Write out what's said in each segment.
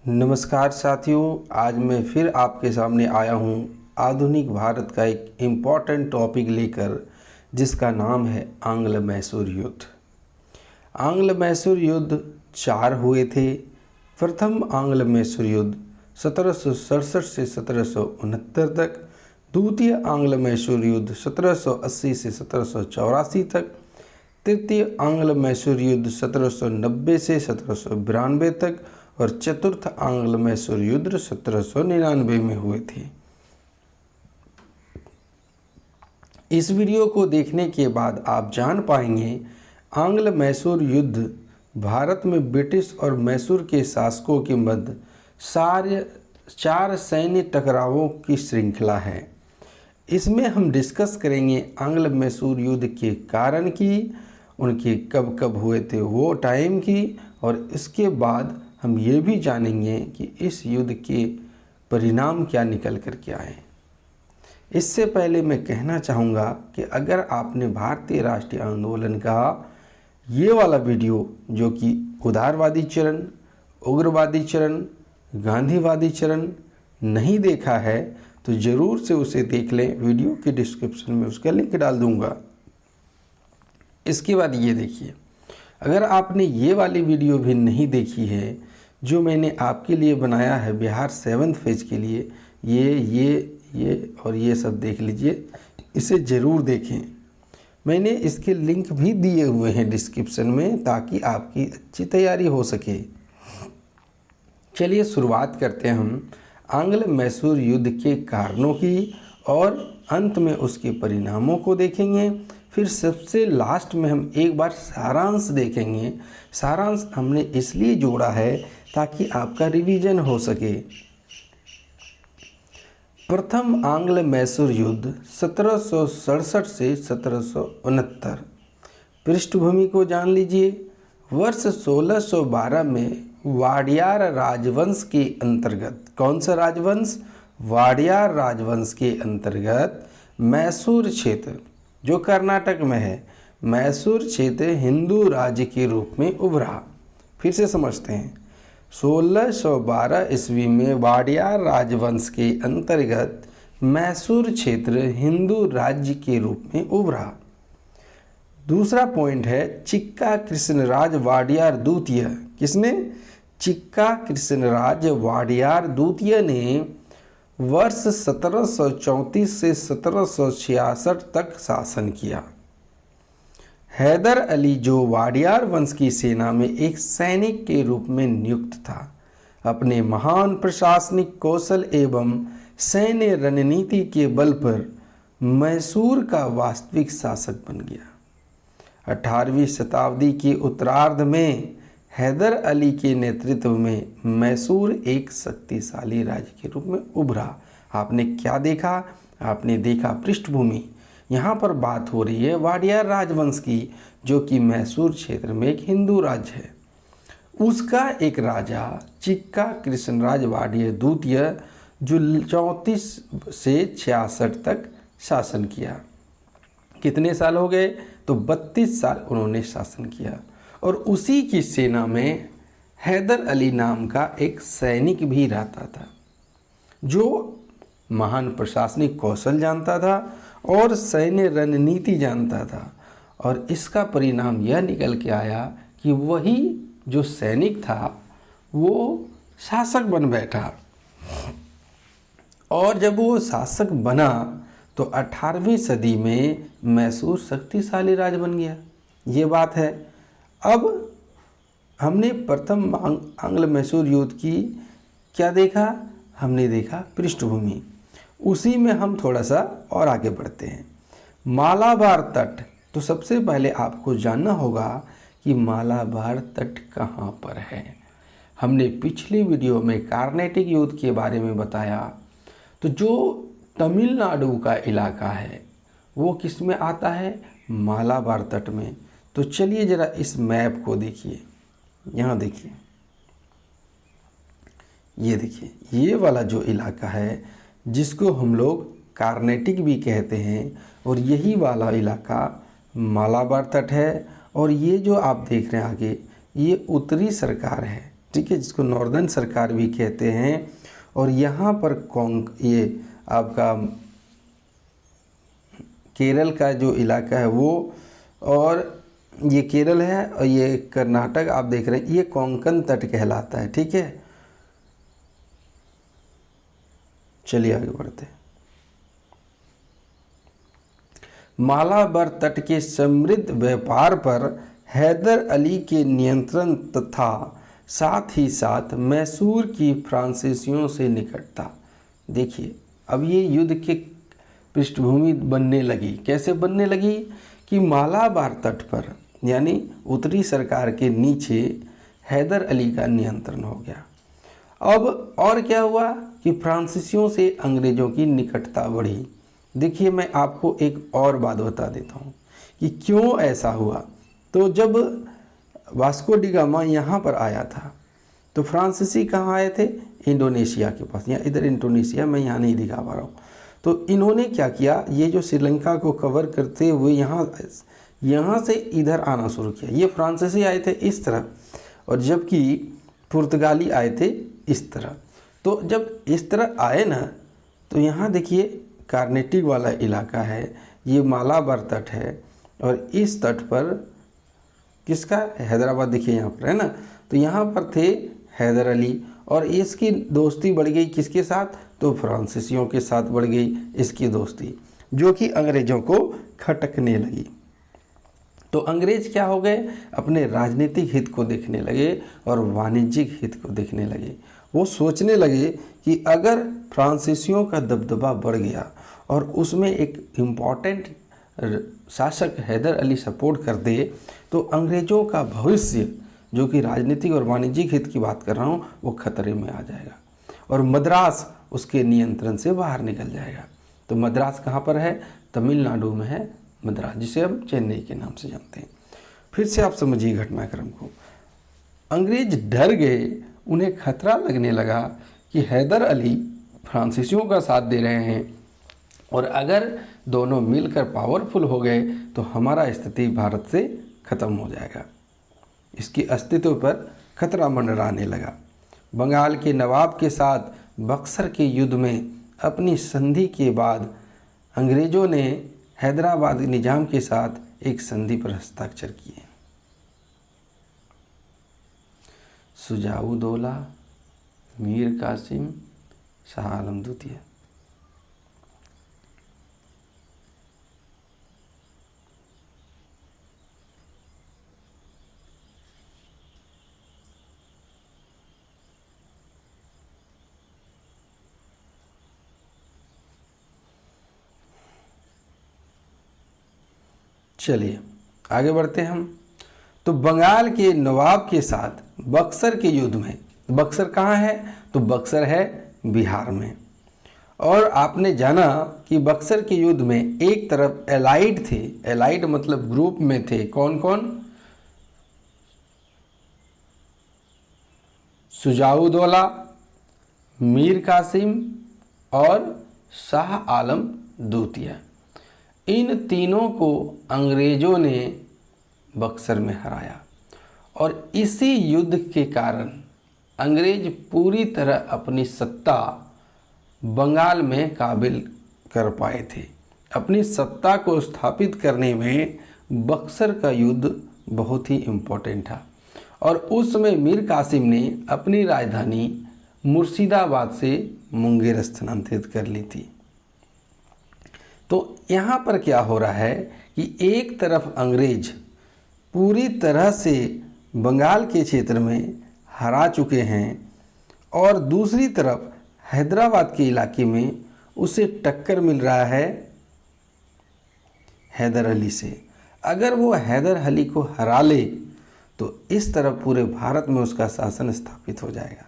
नमस्कार साथियों, आज मैं फिर आपके सामने आया हूँ आधुनिक भारत का एक इम्पॉर्टेंट टॉपिक लेकर, जिसका नाम है आंग्ल मैसूर युद्ध। आंग्ल मैसूर युद्ध 4 हुए थे। प्रथम आंग्ल मैसूर युद्ध 1767 से 1769 तक, द्वितीय आंग्ल मैसूर युद्ध 1780 से 1784 तक, तृतीय आंग्ल मैसूर युद्ध 1790 से 1792 तक और चतुर्थ आंग्ल मैसूर युद्ध 1799 में हुए थे। इस वीडियो को देखने के बाद आप जान पाएंगे आंग्ल मैसूर युद्ध भारत में ब्रिटिश और मैसूर के शासकों के मध्य 4 सैन्य टकरावों की श्रृंखला है। इसमें हम डिस्कस करेंगे आंग्ल मैसूर युद्ध के कारण की, उनके कब कब हुए थे वो टाइम की, और इसके बाद हम ये भी जानेंगे कि इस युद्ध के परिणाम क्या निकल कर के आए। इससे पहले मैं कहना चाहूँगा कि अगर आपने भारतीय राष्ट्रीय आंदोलन का ये वाला वीडियो, जो कि उदारवादी चरण, उग्रवादी चरण, गांधीवादी चरण नहीं देखा है, तो ज़रूर से उसे देख लें। वीडियो के डिस्क्रिप्शन में उसका लिंक डाल दूँगा। इसके बाद ये देखिए, अगर आपने ये वाली वीडियो भी नहीं देखी है जो मैंने आपके लिए बनाया है बिहार 7th फेज के लिए, ये और ये सब देख लीजिए, इसे ज़रूर देखें। मैंने इसके लिंक भी दिए हुए हैं डिस्क्रिप्शन में, ताकि आपकी अच्छी तैयारी हो सके। चलिए शुरुआत करते हैं हम आंग्ल मैसूर युद्ध के कारणों की, और अंत में उसके परिणामों को देखेंगे। फिर सबसे लास्ट में हम एक बार सारांश देखेंगे। सारांश हमने इसलिए जोड़ा है ताकि आपका रिवीजन हो सके। प्रथम आंग्ल मैसूर युद्ध 1767 से 1769। पृष्ठभूमि को जान लीजिए। वर्ष 1612 में वाडियार राजवंश के अंतर्गत, कौन सा राजवंश? वाडियार राजवंश के अंतर्गत मैसूर क्षेत्र, जो कर्नाटक में है, मैसूर क्षेत्र हिंदू राज्य के रूप में उभरा। फिर से समझते हैं। 1612 ईस्वी में वाडियार राजवंश के अंतर्गत मैसूर क्षेत्र हिंदू राज्य के रूप में उभरा। दूसरा पॉइंट है चिक्का कृष्णराज वाडियार द्वितीय। किसने? चिक्का कृष्णराज वाडियार द्वितीय ने वर्ष 1734 से 1766 तक शासन किया। हैदर अली, जो वाडियार वंश की सेना में एक सैनिक के रूप में नियुक्त था, अपने महान प्रशासनिक कौशल एवं सैन्य रणनीति के बल पर मैसूर का वास्तविक शासक बन गया। 18वीं शताब्दी के उत्तरार्ध में हैदर अली के नेतृत्व में मैसूर एक शक्तिशाली राज्य के रूप में उभरा। आपने क्या देखा? आपने देखा पृष्ठभूमि। यहाँ पर बात हो रही है वाडियार राजवंश की, जो कि मैसूर क्षेत्र में एक हिंदू राज्य है। उसका एक राजा चिक्का कृष्णराज वाडियार द्वितीय, जो 34 से 66 तक शासन किया। कितने साल हो गए? तो 32 साल उन्होंने शासन किया। और उसी की सेना में हैदर अली नाम का एक सैनिक भी रहता था, जो महान प्रशासनिक कौशल जानता था और सैन्य रणनीति जानता था। और इसका परिणाम यह निकल के आया कि वही जो सैनिक था वो शासक बन बैठा। और जब वो शासक बना तो 18वीं सदी में मैसूर शक्तिशाली राज्य बन गया। ये बात है। अब हमने प्रथम आंग्ल मैसूर युद्ध की क्या देखा? हमने देखा पृष्ठभूमि। उसी में हम थोड़ा सा और आगे बढ़ते हैं। मालाबार तट। तो सबसे पहले आपको जानना होगा कि मालाबार तट कहाँ पर है। हमने पिछली वीडियो में कार्नेटिक युद्ध के बारे में बताया। तो जो तमिलनाडु का इलाका है वो किस में आता है? मालाबार तट में। तो चलिए ज़रा इस मैप को देखिए। यहाँ देखिए, ये देखिए, ये वाला जो इलाका है जिसको हम लोग कार्नेटिक भी कहते हैं, और यही वाला इलाका मालाबार तट है। और ये जो आप देख रहे हैं आगे, ये उत्तरी सरकार है। ठीक है, जिसको नॉर्दर्न सरकार भी कहते हैं। और यहाँ पर ये आपका केरल का जो इलाका है वो, और ये केरल है और ये कर्नाटक आप देख रहे हैं, ये कोंकण तट कहलाता है। ठीक है, चलिए आगे बढ़ते हैं। मालाबार तट के समृद्ध व्यापार पर हैदर अली के नियंत्रण तथा साथ ही साथ मैसूर की फ्रांसीसियों से निकटता। देखिए, अब ये युद्ध के पृष्ठभूमि बनने लगी। कैसे बनने लगी कि मालाबार तट पर यानी उत्तरी सरकार के नीचे हैदर अली का नियंत्रण हो गया। अब और क्या हुआ कि फ्रांसीसियों से अंग्रेज़ों की निकटता बढ़ी। देखिए, मैं आपको एक और बात बता देता हूँ कि क्यों ऐसा हुआ। तो जब वास्को डी गामा यहाँ पर आया था तो फ्रांसीसी कहाँ आए थे? इंडोनेशिया के पास, या इधर इंडोनेशिया, मैं यहाँ नहीं दिखा पा रहा हूँ। तो इन्होंने क्या किया, ये जो श्रीलंका को कवर करते हुए यहाँ से इधर आना शुरू किया। ये फ्रांसीसी आए थे इस तरह, और जबकि पुर्तगाली आए थे इस तरह। तो जब इस तरह आए ना, तो यहाँ देखिए कार्नेटिक वाला इलाका है, ये मालाबार तट है, और इस तट पर किसका? हैदराबाद देखिए यहाँ पर है ना। तो यहाँ पर थे हैदर अली, और इसकी दोस्ती बढ़ गई किसके साथ? तो फ्रांसीसियों के साथ बढ़ गई इसकी दोस्ती, जो कि अंग्रेज़ों को खटकने लगी। तो अंग्रेज क्या हो गए? अपने राजनीतिक हित को देखने लगे और वाणिज्यिक हित को देखने लगे। वो सोचने लगे कि अगर फ्रांसीसियों का दबदबा बढ़ गया और उसमें एक इम्पॉर्टेंट शासक हैदर अली सपोर्ट कर दे, तो अंग्रेज़ों का भविष्य, जो कि राजनीतिक और वाणिज्यिक हित की बात कर रहा हूँ, वो खतरे में आ जाएगा और मद्रास उसके नियंत्रण से बाहर निकल जाएगा। तो मद्रास कहाँ पर है? तमिलनाडु में है मद्रास, जिसे हम चेन्नई के नाम से जानते हैं। फिर से आप समझिए घटनाक्रम को। अंग्रेज डर गए, उन्हें खतरा लगने लगा कि हैदर अली फ्रांसीसियों का साथ दे रहे हैं, और अगर दोनों मिलकर पावरफुल हो गए तो हमारा स्थिति भारत से ख़त्म हो जाएगा। इसके अस्तित्व पर खतरा मंडराने लगा। बंगाल के नवाब के साथ बक्सर के युद्ध में अपनी संधि के बाद अंग्रेज़ों ने हैदराबाद निजाम के साथ एक संधि पर हस्ताक्षर किए। सुजाउद्दौला, मीर कासिम, शाह आलम द्वितीय। चलिए आगे बढ़ते हैं हम। तो बंगाल के नवाब के साथ बक्सर के युद्ध में, बक्सर कहाँ है? तो बक्सर है बिहार में। और आपने जाना कि बक्सर के युद्ध में एक तरफ एलाइड थे, एलाइड मतलब ग्रुप में थे, कौन कौन? सुजाउद्दौला, मीर कासिम और शाह आलम द्वितीय। इन तीनों को अंग्रेज़ों ने बक्सर में हराया, और इसी युद्ध के कारण अंग्रेज पूरी तरह अपनी सत्ता बंगाल में काबिल कर पाए थे। अपनी सत्ता को स्थापित करने में बक्सर का युद्ध बहुत ही इम्पोर्टेंट था, और उस समय मीर कासिम ने अपनी राजधानी मुर्शिदाबाद से मुंगेर स्थानांतरित कर ली थी। तो यहाँ पर क्या हो रहा है कि एक तरफ अंग्रेज पूरी तरह से बंगाल के क्षेत्र में हरा चुके हैं, और दूसरी तरफ हैदराबाद के इलाके में उसे टक्कर मिल रहा है हैदर अली से। अगर वो हैदर अली को हरा ले तो इस तरह पूरे भारत में उसका शासन स्थापित हो जाएगा।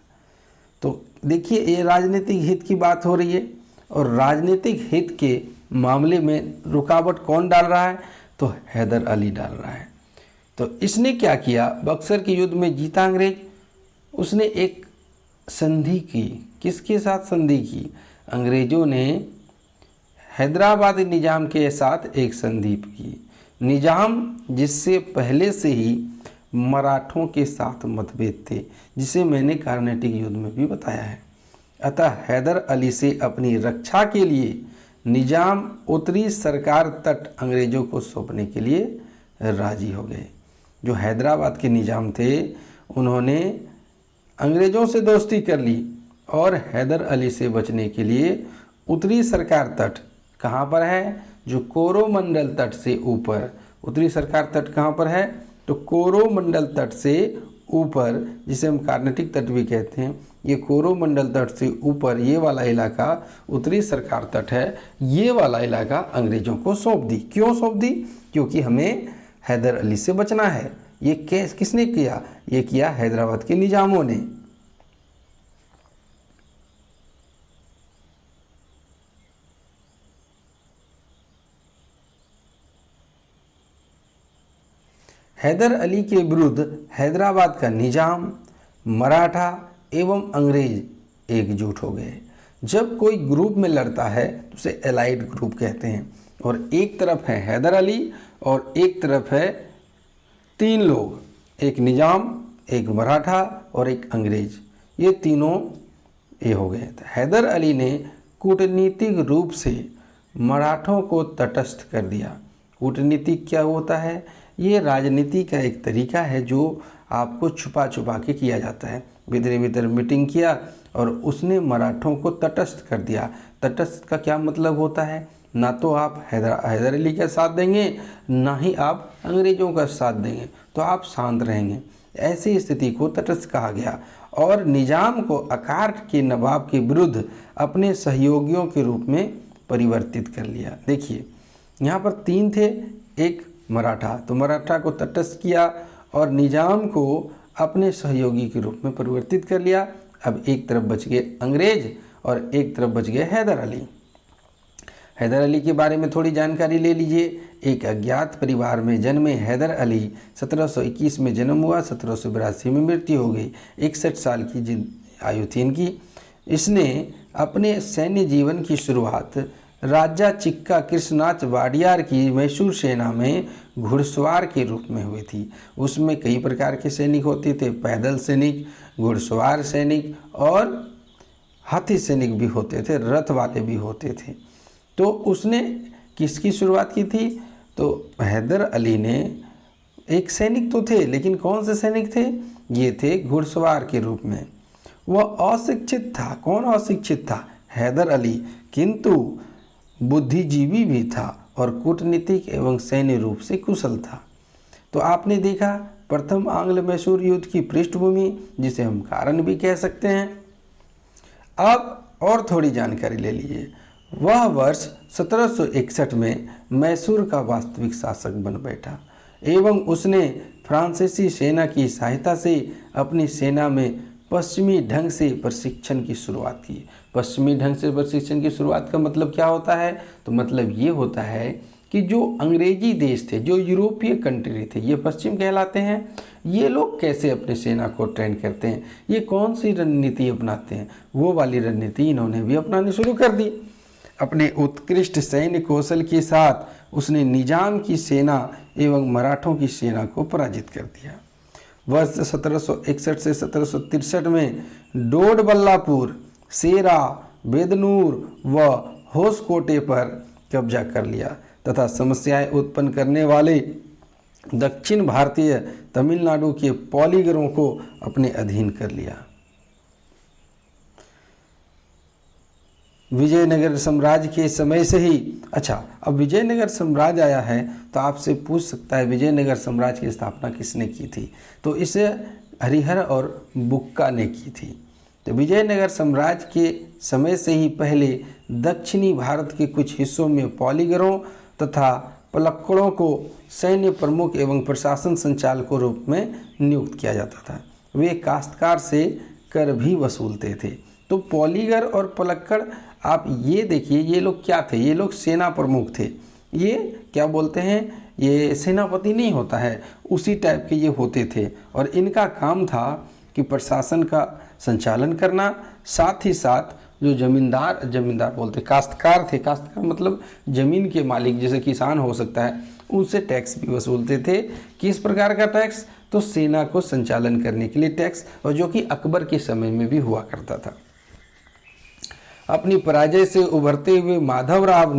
तो देखिए, ये राजनीतिक हित की बात हो रही है, और राजनीतिक हित के मामले में रुकावट कौन डाल रहा है? तो हैदर अली डाल रहा है। तो इसने क्या किया? बक्सर के युद्ध में जीता अंग्रेज, उसने एक संधि की। किसके साथ संधि की? अंग्रेज़ों ने हैदराबाद निजाम के साथ एक संधि की। निजाम जिससे पहले से ही मराठों के साथ मतभेद थे, जिसे मैंने कार्नेटिक युद्ध में भी बताया है। अतः हैदर अली से अपनी रक्षा के लिए निजाम उत्तरी सरकार तट अंग्रेजों को सौंपने के लिए राजी हो गए। जो हैदराबाद के निजाम थे उन्होंने अंग्रेज़ों से दोस्ती कर ली और हैदर अली से बचने के लिए उत्तरी सरकार तट कहाँ पर है, जो कोरोमंडल तट से ऊपर, उत्तरी सरकार तट कहाँ पर है, तो कोरोमंडल तट से ऊपर, जिसे हम कार्नेटिक तट भी कहते हैं, ये कोरोमंडल तट से ऊपर ये वाला इलाका उत्तरी सरकार तट है, ये वाला इलाका अंग्रेज़ों को सौंप दी। क्यों सौंप दी? क्योंकि हमें हैदर अली से बचना है। ये किसने किया? ये किया हैदराबाद के निजामों ने। हैदर अली के विरुद्ध हैदराबाद का निजाम, मराठा एवं अंग्रेज एकजुट हो गए। जब कोई ग्रुप में लड़ता है तो उसे एलाइड ग्रुप कहते हैं, और एक तरफ है हैदर अली और एक तरफ है 3 लोग, एक निजाम, एक मराठा और एक अंग्रेज। ये तीनों ये हो गए। तो हैदर अली ने कूटनीतिक रूप से मराठों को तटस्थ कर दिया। कूटनीतिक क्या होता है? ये राजनीति का एक तरीका है जो आपको छुपा छुपा के किया जाता है। भीतर भीतर मीटिंग किया और उसने मराठों को तटस्थ कर दिया। तटस्थ का क्या मतलब होता है? ना तो आप हैदर अली का साथ देंगे, ना ही आप अंग्रेज़ों का साथ देंगे, तो आप शांत रहेंगे। ऐसी स्थिति को तटस्थ कहा गया। और निजाम को आकार के नवाब के विरुद्ध अपने सहयोगियों के रूप में परिवर्तित कर लिया। देखिए यहाँ पर 3 थे, एक मराठा, तो मराठा को तटस्थ किया और निजाम को अपने सहयोगी के रूप में परिवर्तित कर लिया। अब एक तरफ बच गए अंग्रेज और एक तरफ बच गए हैदर अली। हैदर अली के बारे में थोड़ी जानकारी ले लीजिए। एक अज्ञात परिवार में जन्मे हैदर अली 1721 में जन्म हुआ, 1782 में मृत्यु हो गई। 61 साल की आयु थी इनकी। इसने अपने सैन्य जीवन की शुरुआत राजा चिक्का कृष्णनाथ वाडियार की मैसूर सेना में घुड़सवार के रूप में हुई थी। उसमें कई प्रकार के सैनिक होते थे, पैदल सैनिक, घुड़सवार सैनिक और हाथी सैनिक भी होते थे, रथ वाले भी होते थे। तो उसने किसकी शुरुआत की थी? तो हैदर अली ने, एक सैनिक तो थे लेकिन कौन से सैनिक थे? ये थे घुड़सवार के रूप में। वह अशिक्षित था। कौन अशिक्षित था? हैदर अली, किंतु बुद्धिजीवी भी था और कूटनीतिक एवं सैन्य रूप से कुशल था। तो आपने देखा प्रथम आंग्ल मैसूर युद्ध की पृष्ठभूमि, जिसे हम कारण भी कह सकते हैं। अब और थोड़ी जानकारी ले लीजिए। वह वर्ष 1761 में मैसूर का वास्तविक शासक बन बैठा एवं उसने फ्रांसीसी सेना की सहायता से अपनी सेना में पश्चिमी ढंग से प्रशिक्षण की शुरुआत की। पश्चिमी ढंग से प्रशिक्षण की शुरुआत का मतलब क्या होता है? तो मतलब ये होता है कि जो अंग्रेजी देश थे, जो यूरोपीय कंट्री थे, ये पश्चिम कहलाते हैं। ये लोग कैसे अपने सेना को ट्रेन करते हैं, ये कौन सी रणनीति अपनाते हैं, वो वाली रणनीति इन्होंने भी अपनानी शुरू कर दी। अपने उत्कृष्ट सैन्य कौशल के साथ उसने निजाम की सेना एवं मराठों की सेना को पराजित कर दिया। वर्ष 1761 से 1763 में डोडबल्लापुर, सेरा, बेदनूर व होसकोटे पर कब्जा कर लिया तथा समस्याएं उत्पन्न करने वाले दक्षिण भारतीय तमिलनाडु के पॉलीगरों को अपने अधीन कर लिया। विजयनगर साम्राज्य के समय से ही, अच्छा अब विजयनगर साम्राज्य आया है तो आपसे पूछ सकता है विजयनगर साम्राज्य की स्थापना किसने की थी? तो इसे हरिहर और बुक्का ने की थी। तो विजयनगर साम्राज्य के समय से ही पहले दक्षिणी भारत के कुछ हिस्सों में पॉलीगरों तथा पलक्कड़ों को सैन्य प्रमुख एवं प्रशासन संचालकों रूप में नियुक्त किया जाता था। वे काश्तकार से कर भी वसूलते थे। तो पॉलीगर और पलक्कड़, आप ये देखिए ये लोग क्या थे? ये लोग सेना प्रमुख थे। ये क्या बोलते हैं, ये सेनापति नहीं होता है, उसी टाइप के ये होते थे। और इनका काम था कि प्रशासन का संचालन करना, साथ ही साथ जो जमींदार बोलते काश्तकार थे, काश्तकार मतलब ज़मीन के मालिक, जैसे किसान हो सकता है, उनसे टैक्स भी वसूलते थे। किस प्रकार का टैक्स? तो सेना को संचालन करने के लिए टैक्स, और जो कि अकबर के समय में भी हुआ करता था। अपनी पराजय से उभरते हुए माधवराव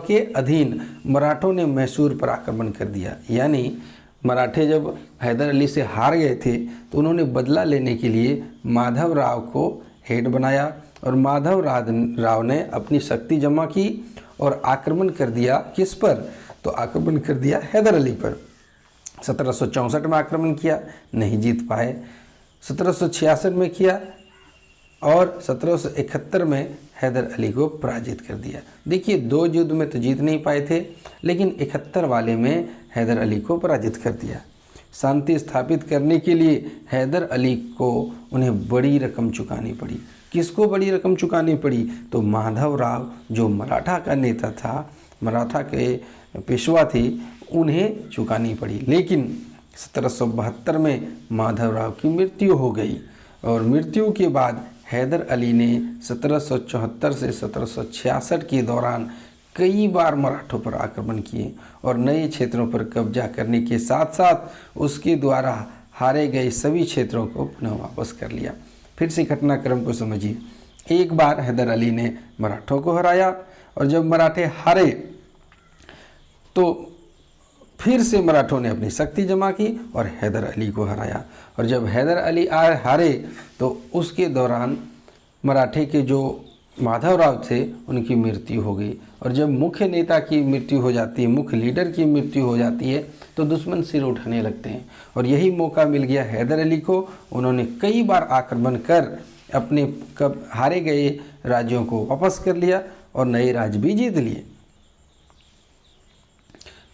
के अधीन मराठों ने मैसूर पर आक्रमण कर दिया। यानी मराठे जब हैदर अली से हार गए थे तो उन्होंने बदला लेने के लिए माधवराव को हेड बनाया, और माधवराव ने अपनी शक्ति जमा की और आक्रमण कर दिया। किस पर? तो आक्रमण कर दिया हैदर अली पर। 1764 में आक्रमण किया, नहीं जीत पाए। 1766 में किया और 1771 में हैदर अली को पराजित कर दिया। देखिए, 2 युद्ध में तो जीत नहीं पाए थे, लेकिन 71 वाले में हैदर अली को पराजित कर दिया। शांति स्थापित करने के लिए हैदर अली को उन्हें बड़ी रकम चुकानी पड़ी। किसको बड़ी रकम चुकानी पड़ी? तो माधवराव, जो मराठा का नेता था, मराठा के पेशवा थे, उन्हें चुकानी पड़ी। लेकिन 1772 में माधवराव की मृत्यु हो गई, और मृत्यु के बाद हैदर अली ने 1774 से 1766 के दौरान कई बार मराठों पर आक्रमण किए और नए क्षेत्रों पर कब्जा करने के साथ साथ उसके द्वारा हारे गए सभी क्षेत्रों को पुनः वापस कर लिया। फिर से घटनाक्रम को समझिए। एक बार हैदर अली ने मराठों को हराया, और जब मराठे हारे तो फिर से मराठों ने अपनी शक्ति जमा की और हैदर अली को हराया, और जब हैदर अली हारे तो उसके दौरान मराठे के जो माधवराव थे उनकी मृत्यु हो गई। और जब मुख्य नेता की मृत्यु हो जाती है, मुख्य लीडर की मृत्यु हो जाती है, तो दुश्मन सिर उठाने लगते हैं, और यही मौका मिल गया हैदर अली को। उन्होंने कई बार आक्रमण कर अपने हारे गए राज्यों को वापस कर लिया और नए राज्य भी जीत लिए।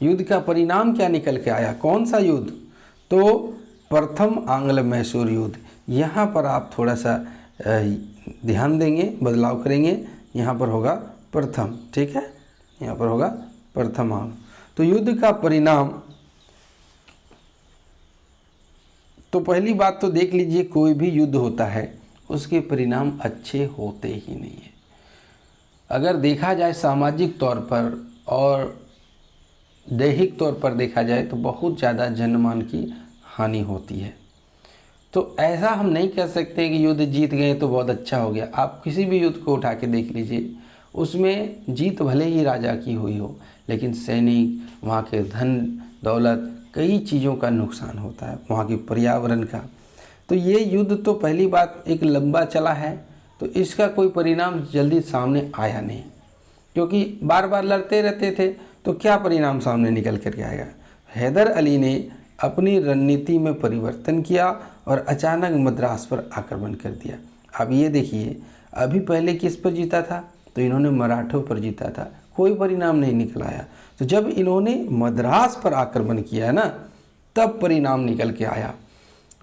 युद्ध का परिणाम क्या निकल के आया? कौन सा युद्ध? तो प्रथम आंग्ल मैसूर युद्ध। यहाँ पर आप थोड़ा सा ध्यान देंगे, बदलाव करेंगे। यहाँ पर होगा प्रथम, ठीक है, यहाँ पर होगा प्रथम आंग्ल। तो युद्ध का परिणाम, तो पहली बात तो देख लीजिए, कोई भी युद्ध होता है उसके परिणाम अच्छे होते ही नहीं है। अगर देखा जाए सामाजिक तौर पर और दैहिक तौर पर देखा जाए तो बहुत ज़्यादा जनमान की हानि होती है। तो ऐसा हम नहीं कह सकते कि युद्ध जीत गए तो बहुत अच्छा हो गया। आप किसी भी युद्ध को उठा के देख लीजिए, उसमें जीत भले ही राजा की हुई हो, लेकिन सैनिक, वहाँ के धन दौलत, कई चीज़ों का नुकसान होता है, वहाँ के पर्यावरण का। तो ये युद्ध तो पहली बात एक लंबा चला है, तो इसका कोई परिणाम जल्दी सामने आया नहीं, क्योंकि बार बार लड़ते रहते थे। तो क्या परिणाम सामने निकल कर के आएगा? हैदर अली ने अपनी रणनीति में परिवर्तन किया और अचानक मद्रास पर आक्रमण कर दिया। अब ये देखिए, अभी पहले किस पर जीता था? तो इन्होंने मराठों पर जीता था, कोई परिणाम नहीं निकल आया। तो जब इन्होंने मद्रास पर आक्रमण किया ना, तब परिणाम निकल के आया।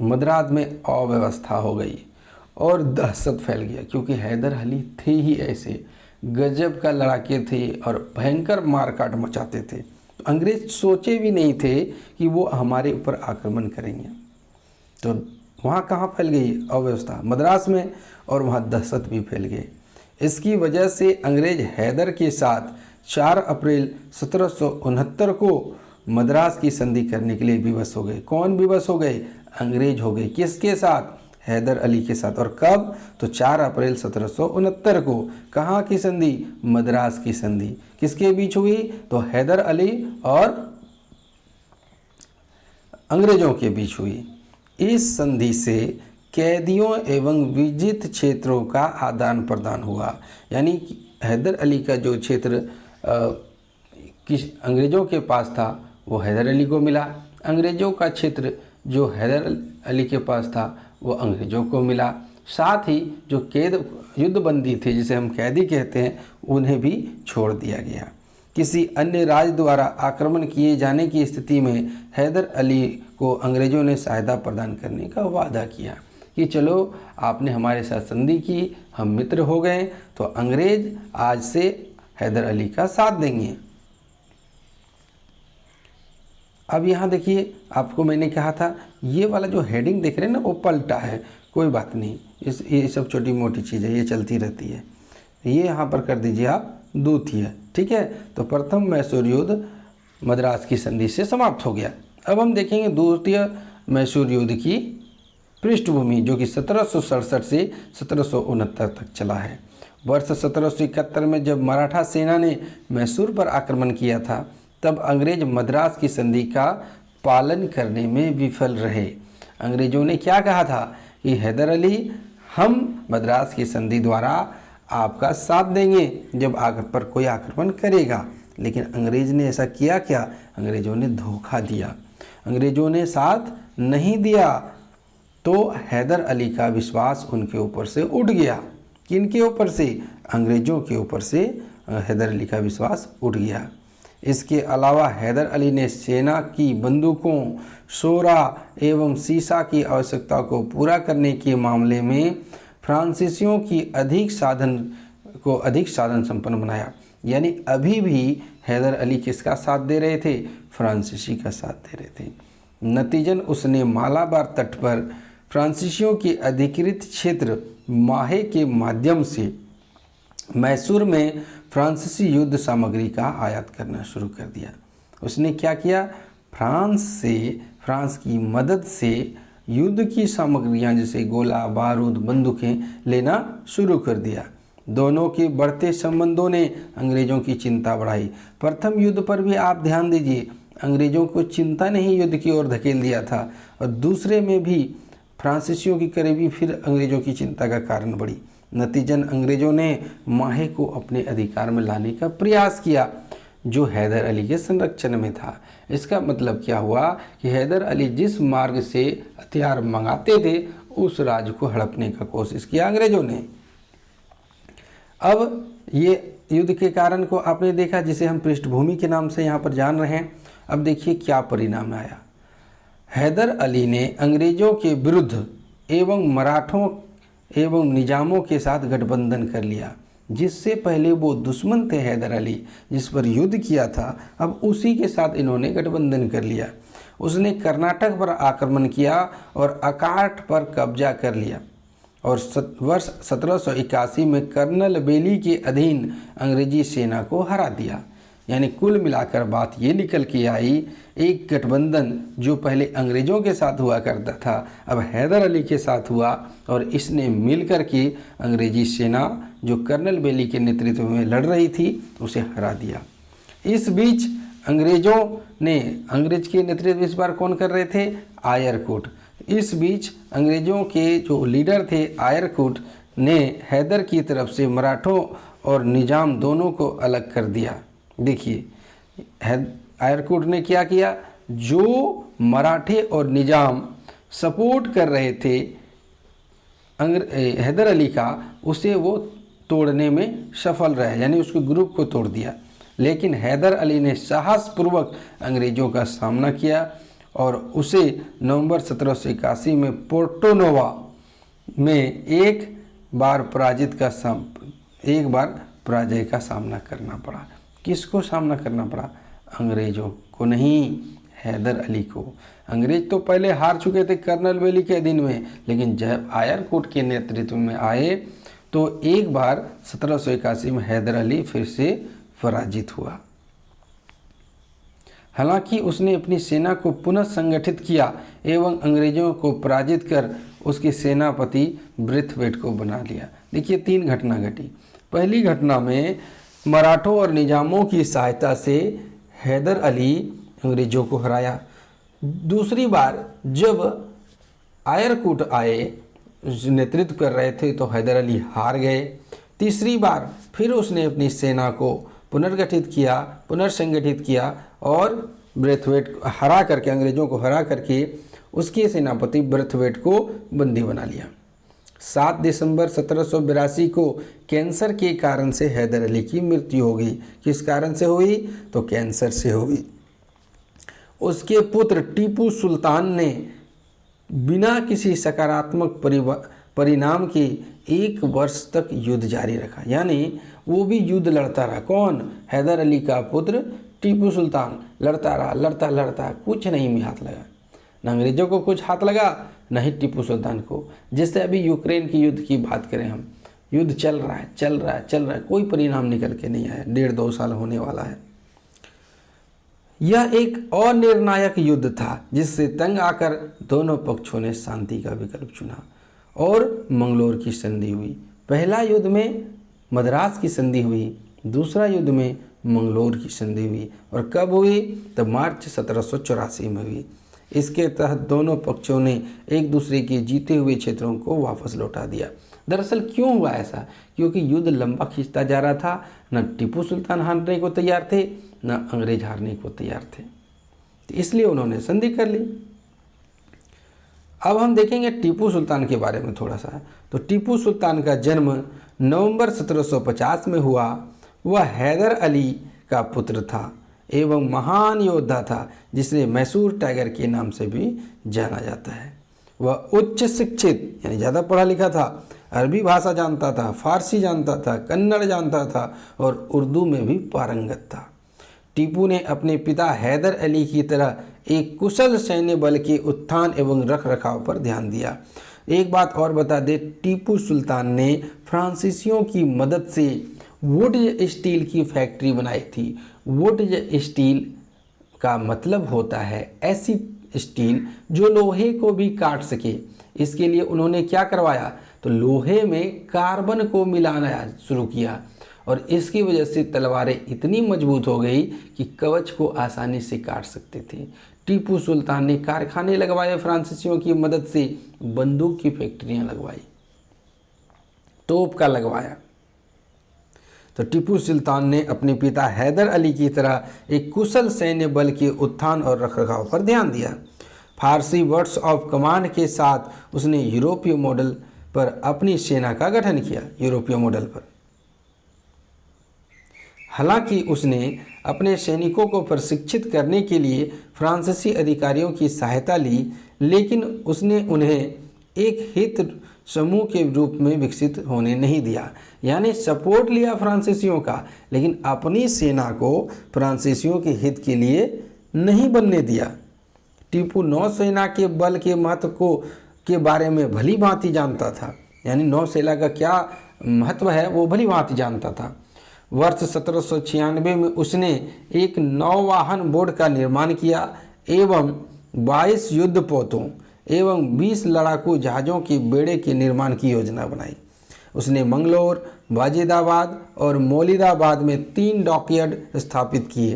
मद्रास में अव्यवस्था हो गई और दहशत फैल गया, क्योंकि हैदर अली थे ही ऐसे, गजब का लड़ाके थे और भयंकर मारकाट मचाते थे। तो अंग्रेज सोचे भी नहीं थे कि वो हमारे ऊपर आक्रमण करेंगे। तो वहाँ कहाँ फैल गई अव्यवस्था? मद्रास में, और वहाँ दहशत भी फैल गई। इसकी वजह से अंग्रेज हैदर के साथ 4 अप्रैल 1769 को मद्रास की संधि करने के लिए विवश हो गए। कौन विवश हो गए? अंग्रेज हो गए। किसके साथ? हैदर अली के साथ। और कब? तो 4 अप्रैल 1769 को। कहाँ की संधि? मद्रास की संधि। किसके बीच हुई? तो हैदर अली और अंग्रेजों के बीच हुई। इस संधि से कैदियों एवं विजित क्षेत्रों का आदान प्रदान हुआ। यानी कि हैदर अली का जो क्षेत्र किस अंग्रेज़ों के पास था वो हैदर अली को मिला, अंग्रेज़ों का क्षेत्र जो हैदर अली के पास था वो अंग्रेज़ों को मिला। साथ ही जो कैद युद्धबंदी थे, जिसे हम कैदी कहते हैं, उन्हें भी छोड़ दिया गया। किसी अन्य राज्य द्वारा आक्रमण किए जाने की स्थिति में हैदर अली को अंग्रेज़ों ने सहायता प्रदान करने का वादा किया कि चलो आपने हमारे साथ संधि की, हम मित्र हो गए, तो अंग्रेज़ आज से हैदर अली का साथ देंगे। अब यहाँ देखिए, आपको मैंने कहा था ये वाला जो हेडिंग देख रहे हैं ना, वो पलटा है, कोई बात नहीं, ये सब छोटी मोटी चीज़ है, ये चलती रहती है। ये यहाँ पर कर दीजिए आप द्वितीय, ठीक है। तो प्रथम मैसूर युद्ध मद्रास की संधि से समाप्त हो गया। अब हम देखेंगे द्वितीय मैसूर युद्ध की पृष्ठभूमि, जो कि 1767 से 1769 तक चला है। वर्ष 1771 में जब मराठा सेना ने मैसूर पर आक्रमण किया था, तब अंग्रेज मद्रास की संधि का पालन करने में विफल रहे। अंग्रेजों ने क्या कहा था कि हैदर अली, हम मद्रास की संधि द्वारा आपका साथ देंगे जब आग पर कोई आक्रमण करेगा, लेकिन अंग्रेज ने ऐसा किया क्या? अंग्रेजों ने धोखा दिया, अंग्रेजों ने साथ नहीं दिया। तो हैदर अली का विश्वास उनके ऊपर से उठ गया। किनके ऊपर से? अंग्रेजों के ऊपर से हैदर अली का विश्वास उठ गया। इसके अलावा हैदर अली ने सेना की बंदूकों, शोरा एवं सीसा की आवश्यकता को पूरा करने के मामले में फ्रांसीसियों की अधिक साधन संपन्न बनाया। यानी अभी भी हैदर अली किसका साथ दे रहे थे? फ्रांसीसी का साथ दे रहे थे। नतीजन उसने मालाबार तट पर फ्रांसीसियों के अधिकृत क्षेत्र माहे के माध्यम से मैसूर में फ्रांसीसी युद्ध सामग्री का आयात करना शुरू कर दिया। उसने क्या किया? फ्रांस की मदद से युद्ध की सामग्रियां जैसे गोला बारूद बंदूकें लेना शुरू कर दिया। दोनों के बढ़ते संबंधों ने अंग्रेजों की चिंता बढ़ाई। प्रथम युद्ध पर भी आप ध्यान दीजिए, अंग्रेजों को चिंता ने ही युद्ध की ओर धकेल दिया था, और दूसरे में भी फ्रांसीसियों की करीबी फिर अंग्रेजों की चिंता का कारण बढ़ी। नतीजन अंग्रेजों ने माहे को अपने अधिकार में लाने का प्रयास किया, जो हैदर अली के संरक्षण में था। इसका मतलब क्या हुआ कि हैदर अली जिस मार्ग से हथियार मंगाते थे, उस राज्य को हड़पने का कोशिश किया अंग्रेजों ने। अब ये युद्ध के कारण को आपने देखा, जिसे हम पृष्ठभूमि के नाम से यहाँ पर जान रहे हैं। अब देखिए क्या परिणाम आया। हैदर अली ने अंग्रेजों के विरुद्ध एवं मराठों एवं निजामों के साथ गठबंधन कर लिया। जिससे पहले वो दुश्मन थे हैदर अली, जिस पर युद्ध किया था, अब उसी के साथ इन्होंने गठबंधन कर लिया। उसने कर्नाटक पर आक्रमण किया और अकाट पर कब्जा कर लिया, और वर्ष 1781 में कर्नल बेली के अधीन अंग्रेजी सेना को हरा दिया। यानी कुल मिलाकर बात ये निकल के आई, एक गठबंधन जो पहले अंग्रेजों के साथ हुआ करता था, अब हैदर अली के साथ हुआ, और इसने मिलकर के अंग्रेजी सेना जो कर्नल बेली के नेतृत्व में लड़ रही थी, उसे हरा दिया। इस बीच अंग्रेज के नेतृत्व इस बार कौन कर रहे थे? आयरकुट। इस बीच अंग्रेजों के जो लीडर थे आयरकुट ने हैदर की तरफ से मराठों और निजाम दोनों को अलग कर दिया। देखिए आयरकुट ने क्या किया, जो मराठे और निजाम सपोर्ट कर रहे थे हैदर अली का, उसे वो तोड़ने में सफल रहे, यानी उसके ग्रुप को तोड़ दिया। लेकिन हैदर अली ने साहसपूर्वक अंग्रेजों का सामना किया और उसे नवंबर 1781 में पोर्टो नोवा में एक बार पराजय का सामना करना पड़ा। किसको सामना करना पड़ा? अंग्रेजों को नहीं, हैदर अली को। अंग्रेज तो पहले हार चुके थे कर्नल बेली के अधीन में, लेकिन जब आयरकुट के नेतृत्व में आए तो एक बार 1781 में हैदर अली फिर से पराजित हुआ। हालांकि उसने अपनी सेना को पुनः संगठित किया एवं अंग्रेजों को पराजित कर उसके सेनापति ब्रेथवेट को बना लिया। देखिए 3 घटना घटी। पहली घटना में मराठों और निजामों की सहायता से हैदर अली अंग्रेजों को हराया। दूसरी बार जब आयरकुट आए, नेतृत्व कर रहे थे, तो हैदर अली हार गए। तीसरी बार फिर उसने अपनी सेना को पुनर्संगठित किया और ब्रेथवेट अंग्रेजों को हरा करके उसके सेनापति ब्रेथवेट को बंदी बना लिया। 7 दिसंबर 1782 को कैंसर के कारण से हैदर अली की मृत्यु हो गई। किस कारण से हुई? तो कैंसर से हुई। उसके पुत्र टीपू सुल्तान ने बिना किसी सकारात्मक परिणाम के 1 वर्ष तक युद्ध जारी रखा। यानी वो भी युद्ध लड़ता रहा। कौन? हैदर अली का पुत्र टीपू सुल्तान लड़ता रहा, लड़ता कुछ नहीं में हाथ लगा। न अंग्रेजों को कुछ हाथ लगा, न ही टीपू सुल्तान को। जैसे अभी यूक्रेन की युद्ध की बात करें हम, युद्ध चल रहा है, कोई परिणाम निकल के नहीं आया। 1.5-2 साल होने वाला है। यह एक अनिर्णायक युद्ध था जिससे तंग आकर दोनों पक्षों ने शांति का विकल्प चुना और मंगलोर की संधि हुई। पहला युद्ध में मद्रास की संधि हुई, दूसरा युद्ध में मंगलोर की संधि हुई। और कब हुई? तब मार्च 1784 में हुई। इसके तहत दोनों पक्षों ने एक दूसरे के जीते हुए क्षेत्रों को वापस लौटा दिया। दरअसल क्यों हुआ ऐसा? क्योंकि युद्ध लंबा खिंचता जा रहा था। न टीपू सुल्तान हारने को तैयार थे, न अंग्रेज हारने को तैयार थे, तो इसलिए उन्होंने संधि कर ली। अब हम देखेंगे टीपू सुल्तान के बारे में थोड़ा सा। तो टीपू सुल्तान का जन्म नवंबर 1750 में हुआ। वह हैदर अली का पुत्र था एवं महान योद्धा था जिसे मैसूर टाइगर के नाम से भी जाना जाता है। वह उच्च शिक्षित यानी ज़्यादा पढ़ा लिखा था, अरबी भाषा जानता था, फारसी जानता था, कन्नड़ जानता था और उर्दू में भी पारंगत था। टीपू ने अपने पिता हैदर अली की तरह एक कुशल सैन्य बल के उत्थान एवं रख रखाव पर ध्यान दिया। एक बात और बता दे, टीपू सुल्तान ने फ्रांसीसियों की मदद से वुड स्टील की फैक्ट्री बनाई थी। वुड स्टील का मतलब होता है ऐसी स्टील जो लोहे को भी काट सके। इसके लिए उन्होंने क्या करवाया? तो लोहे में कार्बन को मिलाना शुरू किया और इसकी वजह से तलवारें इतनी मजबूत हो गई कि कवच को आसानी से काट सकते थे। टीपू सुल्तान ने कारखाने लगवाए, फ्रांसीसियों की मदद से बंदूक की फैक्ट्रियां लगवाई, तोप का लगवाया। तो टीपू सुल्तान ने अपने पिता हैदर अली की तरह एक कुशल सैन्य बल के उत्थान और रखरखाव पर ध्यान दिया। फारसी वर्ड्स ऑफ कमांड के साथ उसने यूरोपीय मॉडल पर अपनी सेना का गठन किया। यूरोपीय मॉडल पर हालांकि उसने अपने सैनिकों को प्रशिक्षित करने के लिए फ्रांसीसी अधिकारियों की सहायता ली, लेकिन उसने उन्हें एक हित समूह के रूप में विकसित होने नहीं दिया। यानी सपोर्ट लिया फ्रांसीसियों का, लेकिन अपनी सेना को फ्रांसीसियों के हित के लिए नहीं बनने दिया। टीपू नौसेना के बल के महत्व के बारे में भली भांति जानता था, यानी नौसेना का क्या महत्व है वो भली भांति जानता था। वर्ष 1796 में उसने एक नौवाहन बोट का निर्माण किया एवं 22 युद्धपोतों एवं 20 लड़ाकू जहाज़ों के बेड़े के निर्माण की योजना बनाई। उसने मंगलोर, वाजिदाबाद और मौलिदाबाद में 3 डॉकयार्ड स्थापित किए।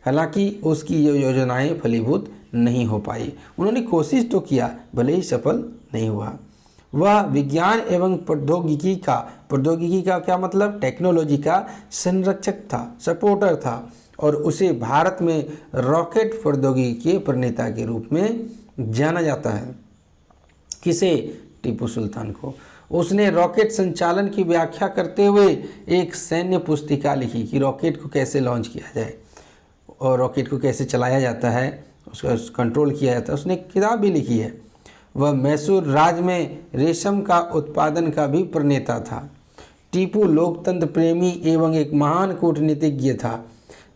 हालांकि उसकी ये योजनाएं फलीभूत नहीं हो पाई। उन्होंने कोशिश तो किया, भले ही सफल नहीं हुआ। वह विज्ञान एवं प्रौद्योगिकी का क्या मतलब? टेक्नोलॉजी का संरक्षक था, सपोर्टर था और उसे भारत में रॉकेट प्रौद्योगिकी के प्रणेता के रूप में जाना जाता है। किसे? टीपू सुल्तान को। उसने रॉकेट संचालन की व्याख्या करते हुए एक सैन्य पुस्तिका लिखी कि रॉकेट को कैसे लॉन्च किया जाए और रॉकेट को कैसे चलाया जाता है, उसका कंट्रोल किया जाता है। उसने एक किताब भी लिखी है। वह मैसूर राज्य में रेशम का उत्पादन का भी प्रणेता था। टीपू लोकतंत्र प्रेमी एवं एक महान कूटनीतिज्ञ था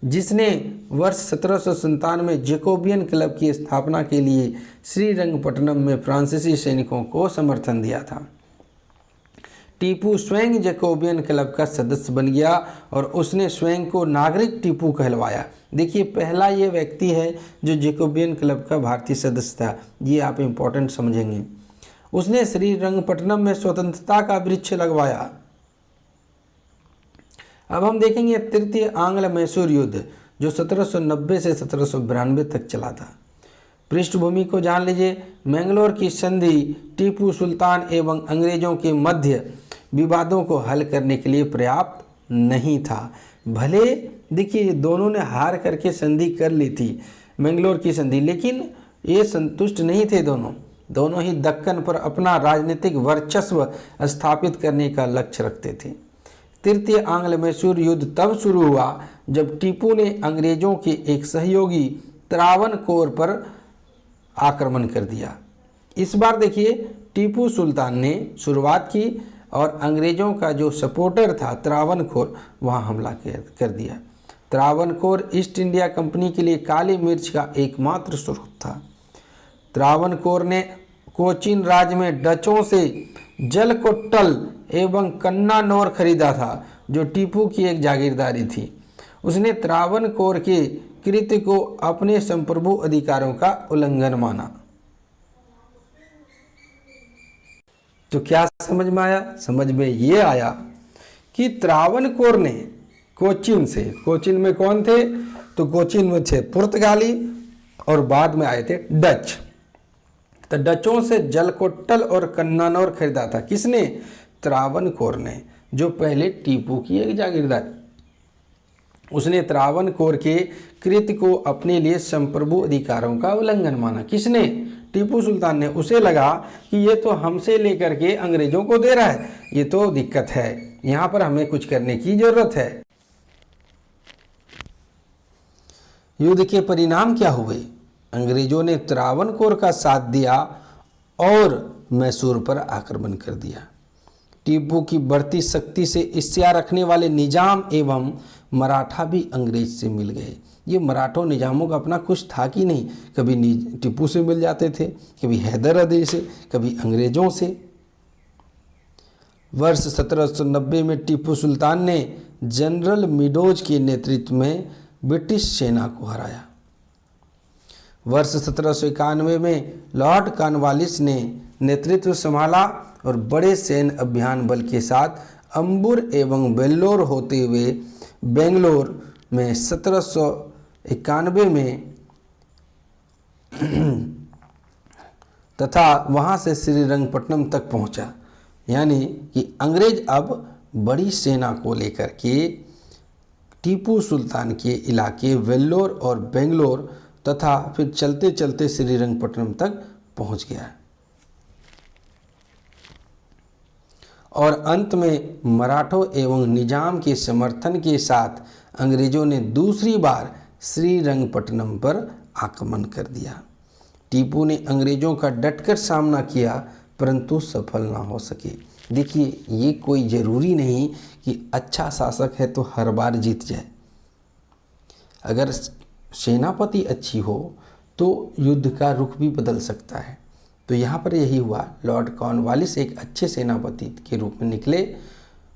जिसने वर्ष 1797 में जैकोबियन क्लब की स्थापना के लिए श्रीरंगपट्टनम में फ्रांसीसी सैनिकों को समर्थन दिया था। टीपू स्वयं जैकोबियन क्लब का सदस्य बन गया और उसने स्वयं को नागरिक टीपू कहलवाया। देखिए, पहला ये व्यक्ति है जो जैकोबियन क्लब का भारतीय सदस्य था। ये आप इम्पोर्टेंट समझेंगे। उसने श्रीरंगपट्टनम में स्वतंत्रता का वृक्ष लगवाया। अब हम देखेंगे तृतीय आंग्ल मैसूर युद्ध जो 1790 से 1792 तक चला था। पृष्ठभूमि को जान लीजिए। मैंगलोर की संधि टीपू सुल्तान एवं अंग्रेजों के मध्य विवादों को हल करने के लिए पर्याप्त नहीं था। भले देखिए दोनों ने हार करके संधि कर ली थी, मैंगलोर की संधि, लेकिन ये संतुष्ट नहीं थे। दोनों ही दक्कन पर अपना राजनीतिक वर्चस्व स्थापित करने का लक्ष्य रखते थे। तृतीय आंग्ल मैसूर युद्ध तब शुरू हुआ जब टीपू ने अंग्रेजों के एक सहयोगी त्रावणकोर पर आक्रमण कर दिया। इस बार देखिए टीपू सुल्तान ने शुरुआत की और अंग्रेजों का जो सपोर्टर था त्रावणकोर वहां हमला कर दिया। त्रावणकोर ईस्ट इंडिया कंपनी के लिए काली मिर्च का एकमात्र स्रोत था। त्रावणकोर ने कोचीन राज्य में डचों से जलकोट्टल एवं कन्नानौर खरीदा था जो टीपू की एक जागीरदारी थी। उसने त्रावणकोर के कृत्य को अपने संप्रभु अधिकारों का उल्लंघन माना। तो क्या समझ में आया? समझ में ये आया कि त्रावणकोर ने कोचिन में कौन थे? तो कोचिन में थे पुर्तगाली और बाद में आए थे डच। तो डचों से जलकोट्टल और कन्नानौर खरीदा था। किसने? त्रावणकोर ने, जो पहले टीपू की एक जागीरदार। उसने त्रावणकोर के कृत्य को अपने लिए संप्रभु अधिकारों का उल्लंघन माना। किसने? टीपू सुल्तान ने। उसे लगा कि ये तो हमसे लेकर के अंग्रेजों को दे रहा है, ये तो दिक्कत है, यहाँ पर हमें कुछ करने की जरूरत है। युद्ध के परिणाम क्या हुए? अंग्रेजों ने त्रावणकोर का साथ दिया और मैसूर पर आक्रमण कर दिया। टीपू की बढ़ती शक्ति से ईर्ष्या रखने वाले निजाम एवं मराठा भी अंग्रेज से मिल गए। ये मराठों निजामों का अपना कुछ था कि नहीं, कभी टीपू से मिल जाते थे, कभी हैदर अली से, कभी अंग्रेजों से। वर्ष 1790 में टीपू सुल्तान ने जनरल मिडोज के नेतृत्व में ब्रिटिश सेना को हराया। वर्ष 1791 में लॉर्ड कॉर्नवालिस ने नेतृत्व संभाला और बड़े सैन्य अभियान बल के साथ अंबुर एवं वेल्लोर होते हुए बेंगलोर में 1791 में तथा वहां से श्रीरंगपट्टनम तक पहुंचा। यानी कि अंग्रेज अब बड़ी सेना को लेकर के टीपू सुल्तान के इलाके वेल्लोर और बेंगलोर तथा फिर चलते चलते श्रीरंगपट्टनम तक पहुंच गया और अंत में मराठों एवं निजाम के समर्थन के साथ अंग्रेजों ने दूसरी बार श्रीरंगपट्टनम पर आक्रमण कर दिया। टीपू ने अंग्रेजों का डटकर सामना किया परंतु सफल ना हो सके। देखिए, ये कोई ज़रूरी नहीं कि अच्छा शासक है तो हर बार जीत जाए। अगर सेनापति अच्छी हो तो युद्ध का रुख भी बदल सकता है। तो यहाँ पर यही हुआ। लॉर्ड कॉर्नवालिस एक अच्छे सेनापति के रूप में निकले।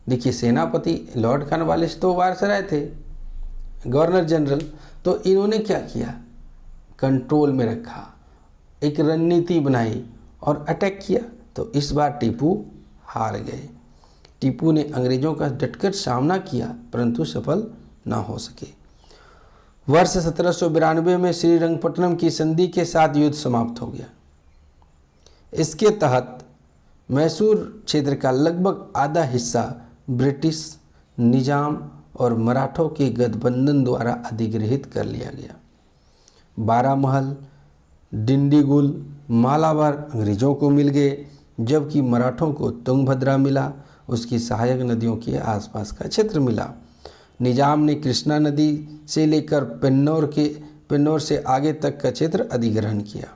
देखिए, सेनापति लॉर्ड कॉर्नवालिस तो वायसराय थे, गवर्नर जनरल। तो इन्होंने क्या किया? कंट्रोल में रखा, एक रणनीति बनाई और अटैक किया। तो इस बार टीपू हार गए। टीपू ने अंग्रेजों का डटकर सामना किया परंतु सफल ना हो सके। वर्ष 1792 में श्रीरंगपट्टनम की संधि के साथ युद्ध समाप्त हो गया। इसके तहत मैसूर क्षेत्र का लगभग आधा हिस्सा ब्रिटिश निजाम और मराठों के गठबंधन द्वारा अधिग्रहित कर लिया गया। बारामहल, डिंडीगुल, मालाबार अंग्रेजों को मिल गए, जबकि मराठों को तुंगभद्रा मिला, उसकी सहायक नदियों के आसपास का क्षेत्र मिला। निजाम ने कृष्णा नदी से लेकर पेन्नौर से आगे तक का क्षेत्र अधिग्रहण किया।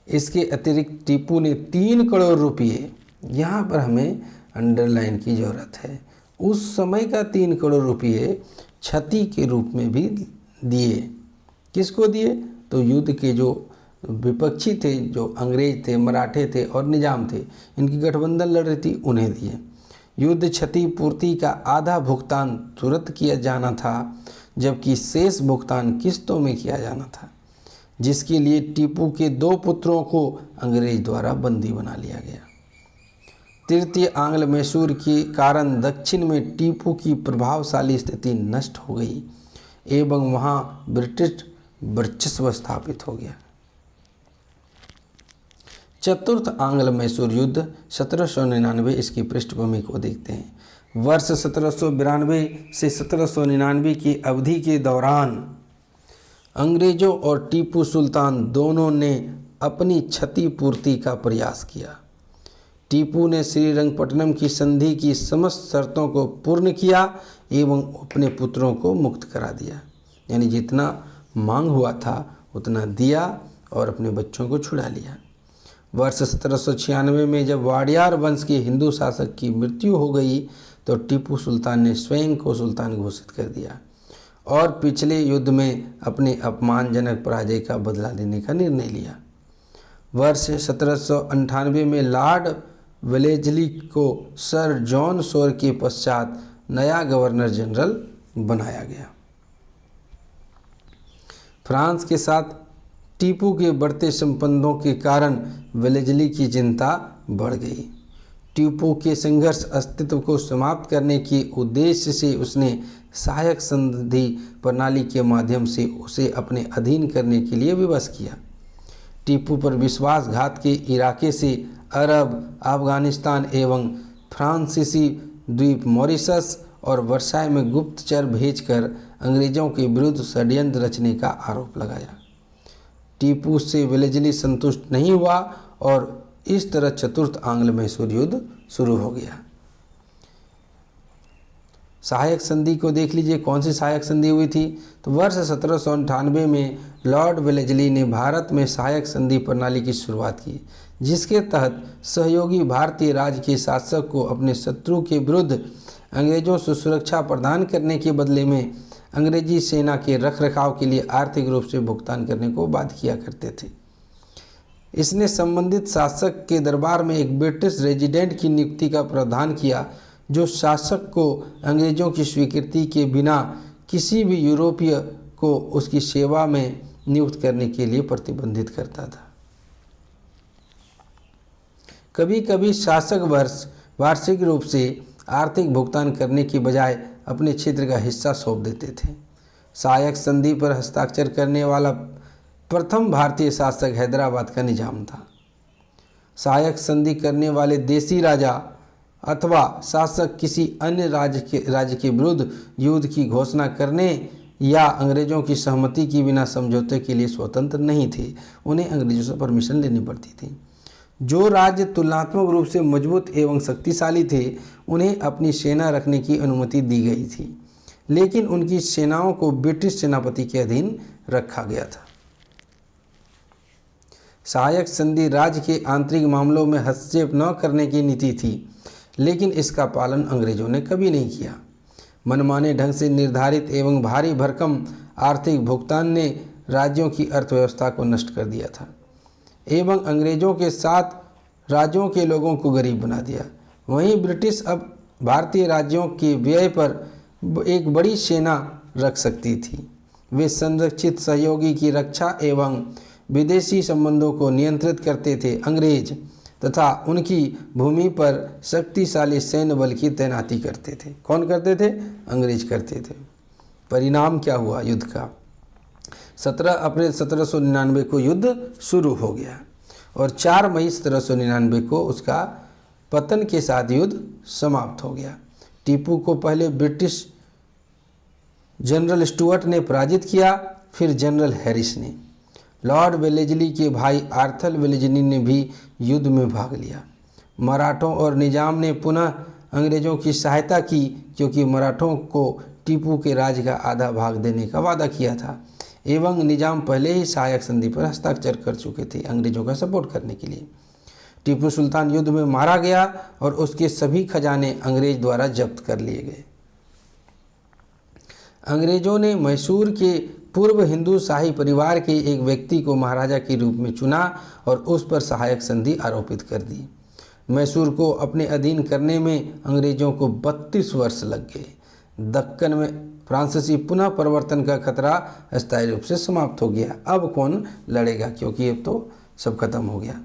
इसके अतिरिक्त टीपू ने 3 करोड़ रुपये, यहाँ पर हमें अंडरलाइन की ज़रूरत है, उस समय का 3 करोड़ रुपये क्षति के रूप में भी दिए। किसको दिए? तो युद्ध के जो विपक्षी थे, जो अंग्रेज थे, मराठे थे और निजाम थे, इनकी गठबंधन लड़ रही थी, उन्हें दिए। युद्ध क्षतिपूर्ति का आधा भुगतान तुरंत किया जाना था, जबकि शेष भुगतान किस्तों में किया जाना था, जिसके लिए टीपू के 2 पुत्रों को अंग्रेज द्वारा बंदी बना लिया गया। तृतीय आंग्ल मैसूर के कारण दक्षिण में टीपू की प्रभावशाली स्थिति नष्ट हो गई एवं वहां ब्रिटिश वर्चस्व स्थापित हो गया। चतुर्थ आंग्ल मैसूर युद्ध 1799, इसकी पृष्ठभूमि को देखते हैं। वर्ष 1792 से 1799 की अवधि के दौरान अंग्रेजों और टीपू सुल्तान दोनों ने अपनी क्षतिपूर्ति का प्रयास किया। टीपू ने श्रीरंगपट्टनम की संधि की समस्त शर्तों को पूर्ण किया एवं अपने पुत्रों को मुक्त करा दिया। यानी जितना मांग हुआ था उतना दिया और अपने बच्चों को छुड़ा लिया। वर्ष 1796 में जब वाडियार वंश के हिंदू शासक की मृत्यु हो गई तो टीपू सुल्तान ने स्वयं को सुल्तान घोषित कर दिया और पिछले युद्ध में अपने अपमानजनक पराजय का बदला लेने का निर्णय लिया। वर्ष 1798 में लॉर्ड वेलेस्ली को सर जॉन शोर के पश्चात नया गवर्नर जनरल बनाया गया। फ्रांस के साथ टीपू के बढ़ते संबंधों के कारण वेलेज़ली की चिंता बढ़ गई। टीपू के संघर्ष अस्तित्व को समाप्त करने के उद्देश्य से उसने सहायक संधि प्रणाली के माध्यम से उसे अपने अधीन करने के लिए विवश किया। टीपू पर विश्वासघात के इराके से अरब, अफगानिस्तान एवं फ्रांसीसी द्वीप मॉरिशस और वर्साय में गुप्तचर भेजकर अंग्रेजों के विरुद्ध षड्यंत्र रचने का आरोप लगाया। टीपू से वेलेज़ली संतुष्ट नहीं हुआ और इस तरह चतुर्थ आंग्ल मैसूर युद्ध शुरू हो गया। सहायक संधि को देख लीजिए, कौन सी सहायक संधि हुई थी? तो वर्ष 1798 में लॉर्ड वेलेज़ली ने भारत में सहायक संधि प्रणाली की शुरुआत की, जिसके तहत सहयोगी भारतीय राज्य के शासक को अपने शत्रु के विरुद्ध अंग्रेजों से सुरक्षा प्रदान करने के बदले में अंग्रेजी सेना के रखरखाव के लिए आर्थिक रूप से भुगतान करने को बाध्य किया करते थे। इसने संबंधित शासक के दरबार में एक ब्रिटिश रेजिडेंट की नियुक्ति का प्रावधान किया, जो शासक को अंग्रेजों की स्वीकृति के बिना किसी भी यूरोपीय को उसकी सेवा में नियुक्त करने के लिए प्रतिबंधित करता था। कभी कभी शासक वार्षिक रूप से आर्थिक भुगतान करने की बजाय अपने क्षेत्र का हिस्सा सौंप देते थे। सहायक संधि पर हस्ताक्षर करने वाला प्रथम भारतीय शासक हैदराबाद का निजाम था। सहायक संधि करने वाले देशी राजा अथवा शासक किसी अन्य राज्य के विरुद्ध युद्ध की घोषणा करने या अंग्रेजों की सहमति के बिना समझौते के लिए स्वतंत्र नहीं थे। उन्हें अंग्रेजों से परमिशन लेनी पड़ती थी। जो राज्य तुलनात्मक रूप से मजबूत एवं शक्तिशाली थे, उन्हें अपनी सेना रखने की अनुमति दी गई थी, लेकिन उनकी सेनाओं को ब्रिटिश सेनापति के अधीन रखा गया था। सहायक संधि राज्य के आंतरिक मामलों में हस्तक्षेप न करने की नीति थी, लेकिन इसका पालन अंग्रेजों ने कभी नहीं किया। मनमाने ढंग से निर्धारित एवं भारी भरकम आर्थिक भुगतान ने राज्यों की अर्थव्यवस्था को नष्ट कर दिया था एवं अंग्रेजों के साथ राज्यों के लोगों को गरीब बना दिया। वहीं ब्रिटिश अब भारतीय राज्यों के व्यय पर एक बड़ी सेना रख सकती थी। वे संरक्षित सहयोगी की रक्षा एवं विदेशी संबंधों को नियंत्रित करते थे। अंग्रेज तथा उनकी भूमि पर शक्तिशाली सैन्य बल की तैनाती करते थे। कौन करते थे? अंग्रेज करते थे। परिणाम क्या हुआ युद्ध का? 17 अप्रैल 1799 को युद्ध शुरू हो गया और 4 मई 1799 को उसका पतन के साथ युद्ध समाप्त हो गया। टीपू को पहले ब्रिटिश जनरल स्टुअर्ट ने पराजित किया, फिर जनरल हैरिस ने। लॉर्ड वेलेज़ली के भाई आर्थर वेलेज़ली ने भी युद्ध में भाग लिया। मराठों और निजाम ने पुनः अंग्रेजों की सहायता की, क्योंकि मराठों को टीपू के राज्य का आधा भाग देने का वादा किया था एवं निजाम पहले ही सहायक संधि पर हस्ताक्षर कर चुके थे अंग्रेजों का सपोर्ट करने के लिए। टीपू सुल्तान युद्ध में मारा गया और उसके सभी खजाने अंग्रेज द्वारा जब्त कर लिए गए। अंग्रेजों ने मैसूर के पूर्व हिंदू शाही परिवार के एक व्यक्ति को महाराजा के रूप में चुना और उस पर सहायक संधि आरोपित कर दी। मैसूर को अपने अधीन करने में अंग्रेजों को 32 वर्ष लग गए। दक्कन में फ्रांसीसी पुनः परिवर्तन का खतरा अस्थायी रूप से समाप्त हो गया। अब कौन लड़ेगा, क्योंकि अब तो सब खत्म हो गया।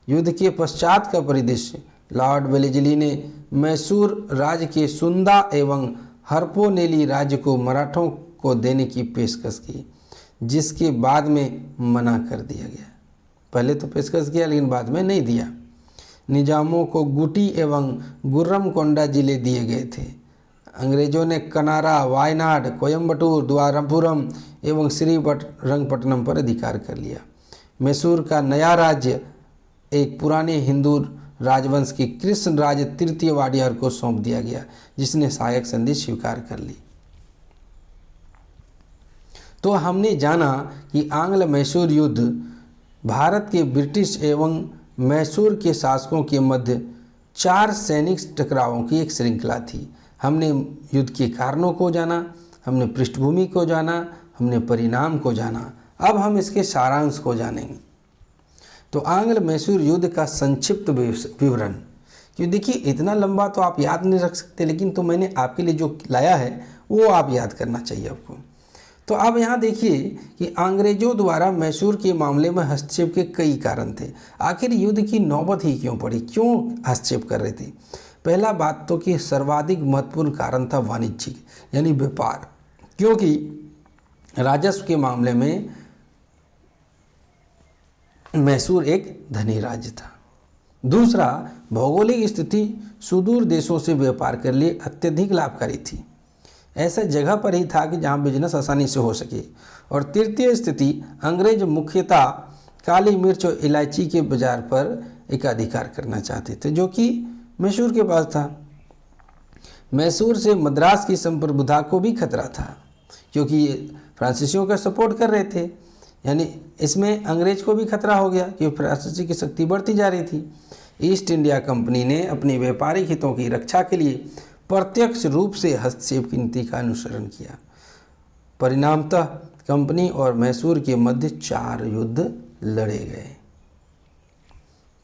युद्ध के पश्चात का परिदृश्य। लॉर्ड वेलेज़ली ने मैसूर राज्य के सुंदा एवं हरपोनेली राज्य को मराठों को देने की पेशकश की, जिसके बाद में मना कर दिया गया। पहले तो पेशकश किया, लेकिन बाद में नहीं दिया। निजामों को गुटी एवं गुर्रमकोंडा जिले दिए गए थे। अंग्रेजों ने कनारा, वायनाड, कोयम्बटूर, द्वारपुरम एवं श्रीरंगपट्टनम पर अधिकार कर लिया। मैसूर का नया राज्य एक पुराने हिंदू राजवंश के कृष्णराज तृतीय वाडियार को सौंप दिया गया, जिसने सहायक संधि स्वीकार कर ली। तो हमने जाना कि आंग्ल मैसूर युद्ध भारत के ब्रिटिश एवं मैसूर के शासकों के मध्य 4 सैनिक टकरावों की एक श्रृंखला थी। हमने युद्ध के कारणों को जाना, हमने पृष्ठभूमि को जाना, हमने परिणाम को जाना। अब हम इसके सारांश को जानेंगे। तो आंग्ल मैसूर युद्ध का संक्षिप्त विवरण, क्योंकि देखिए इतना लंबा तो आप याद नहीं रख सकते, लेकिन तो मैंने आपके लिए जो लाया है वो आप याद करना चाहिए आपको। तो अब यहाँ देखिए कि अंग्रेजों द्वारा मैसूर के मामले में हस्तक्षेप के कई कारण थे। आखिर युद्ध की नौबत ही क्यों पड़ी, क्यों हस्तक्षेप कर रहे थे? पहला बात तो कि सर्वाधिक महत्वपूर्ण कारण था वाणिज्यिक यानी व्यापार, क्योंकि राजस्व के मामले में मैसूर एक धनी राज्य था। दूसरा, भौगोलिक स्थिति सुदूर देशों से व्यापार के लिए अत्यधिक लाभकारी थी, ऐसा जगह पर ही था कि जहां बिजनेस आसानी से हो सके। और तृतीय स्थिति, अंग्रेज मुख्यतः काली मिर्च और इलायची के बाजार पर एकाधिकार करना चाहते थे, जो कि मैसूर के पास था। मैसूर से मद्रास की संप्रभुता को भी खतरा था, क्योंकि ये फ्रांसीसियों का सपोर्ट कर रहे थे, यानी इसमें अंग्रेज को भी खतरा हो गया क्योंकि फ्रांसीसी की शक्ति बढ़ती जा रही थी। ईस्ट इंडिया कंपनी ने अपने व्यापारिक हितों की रक्षा के लिए प्रत्यक्ष रूप से हस्तक्षेप की नीति का अनुसरण किया। परिणामतः कंपनी और मैसूर के मध्य 4 युद्ध लड़े गए।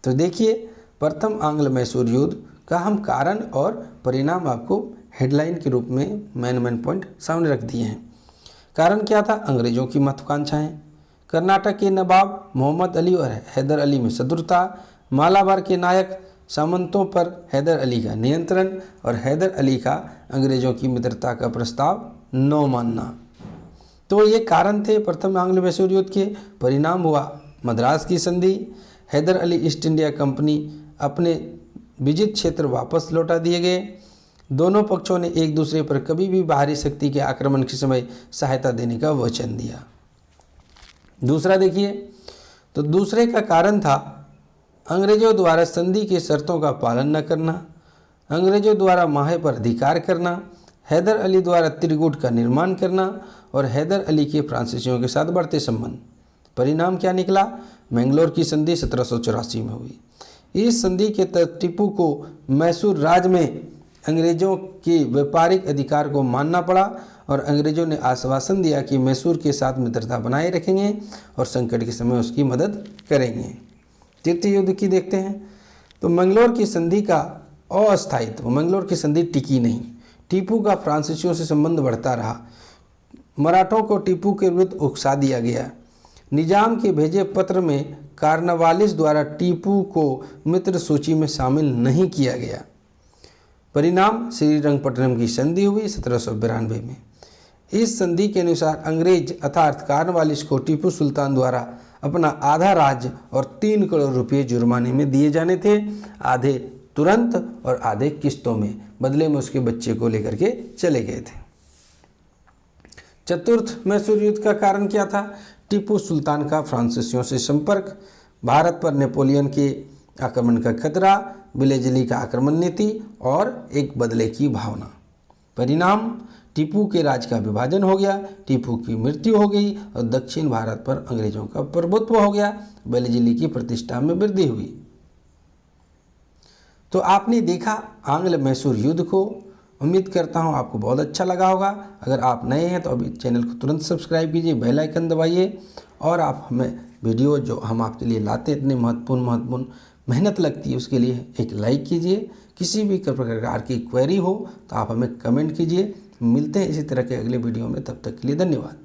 तो देखिए, प्रथम आंग्ल मैसूर युद्ध का हम कारण और परिणाम आपको हेडलाइन के रूप में मेन पॉइंट सामने रख दिए हैं। कारण क्या था? अंग्रेजों की महत्वाकांक्षाएं, कर्नाटक के नवाब मोहम्मद अली और हैदर अली में शत्रुता, मालाबार के नायक सामंतों पर हैदर अली का नियंत्रण और हैदर अली का अंग्रेजों की मित्रता का प्रस्ताव न मानना। तो ये कारण थे प्रथम आंग्ल मैसूर युद्ध के। परिणाम हुआ मद्रास की संधि, Haider Ali East India Company अपने विजित क्षेत्र वापस लौटा दिए गए। दोनों पक्षों ने एक दूसरे पर कभी भी बाहरी शक्ति के आक्रमण के समय सहायता देने का वचन दिया। दूसरा देखिए, तो दूसरे का कारण था अंग्रेजों द्वारा संधि के शर्तों का पालन न करना, अंग्रेजों द्वारा माहे पर अधिकार करना, हैदर अली द्वारा त्रिकूट का निर्माण करना और हैदर अली के फ्रांसीसियों के साथ बढ़ते संबंध। परिणाम क्या निकला? मैंगलोर की संधि 1784 में हुई। इस संधि के तहत टीपू को मैसूर राज्य में अंग्रेजों के व्यापारिक अधिकार को मानना पड़ा और अंग्रेजों ने आश्वासन दिया कि मैसूर के साथ मित्रता बनाए रखेंगे और संकट के समय उसकी मदद करेंगे। तृतीय युद्ध की देखते हैं। तो मंगलोर की संधि का अस्थायित्व, मंगलोर की संधि टिकी नहीं। टीपू का फ्रांसीसियों से संबंध बढ़ता रहा। मराठों को टीपू के विरुद्ध उकसा दिया गया। निजाम के भेजे पत्र में कार्नवालिस द्वारा टीपू को मित्र सूची में शामिल नहीं किया गया। परिणाम श्रीरंगपट्टनम की संधि हुई 1792 में। इस संधि के अनुसार अंग्रेज अर्थात कार्नवालिस को टीपू सुल्तान द्वारा अपना आधा राज्य और 3 करोड़ रुपये जुर्माने में दिए जाने थे, आधे तुरंत और आधे किस्तों में। बदले में उसके बच्चे को लेकर के चले गए थे। चतुर्थ मैसूर युद्ध का कारण क्या था? टीपू सुल्तान का फ्रांसीसियों से संपर्क, भारत पर नेपोलियन के आक्रमण का खतरा, विलेजली का आक्रमण नीति और एक बदले की भावना। परिणाम, टीपू के राज्य का विभाजन हो गया, टीपू की मृत्यु हो गई और दक्षिण भारत पर अंग्रेजों का प्रभुत्व हो गया। विलेजली की प्रतिष्ठा में वृद्धि हुई। तो आपने देखा आंग्ल मैसूर युद्ध को। उम्मीद करता हूँ आपको बहुत अच्छा लगा होगा। अगर आप नए हैं तो अभी चैनल को तुरंत सब्सक्राइब कीजिए, बेल आइकन दबाइए और आप हमें वीडियो जो हम आपके लिए लाते हैं इतने महत्वपूर्ण मेहनत लगती है उसके लिए एक लाइक कीजिए। किसी भी प्रकार की क्वेरी हो तो आप हमें कमेंट कीजिए। मिलते हैं इसी तरह के अगले वीडियो में, तब तक के लिए धन्यवाद।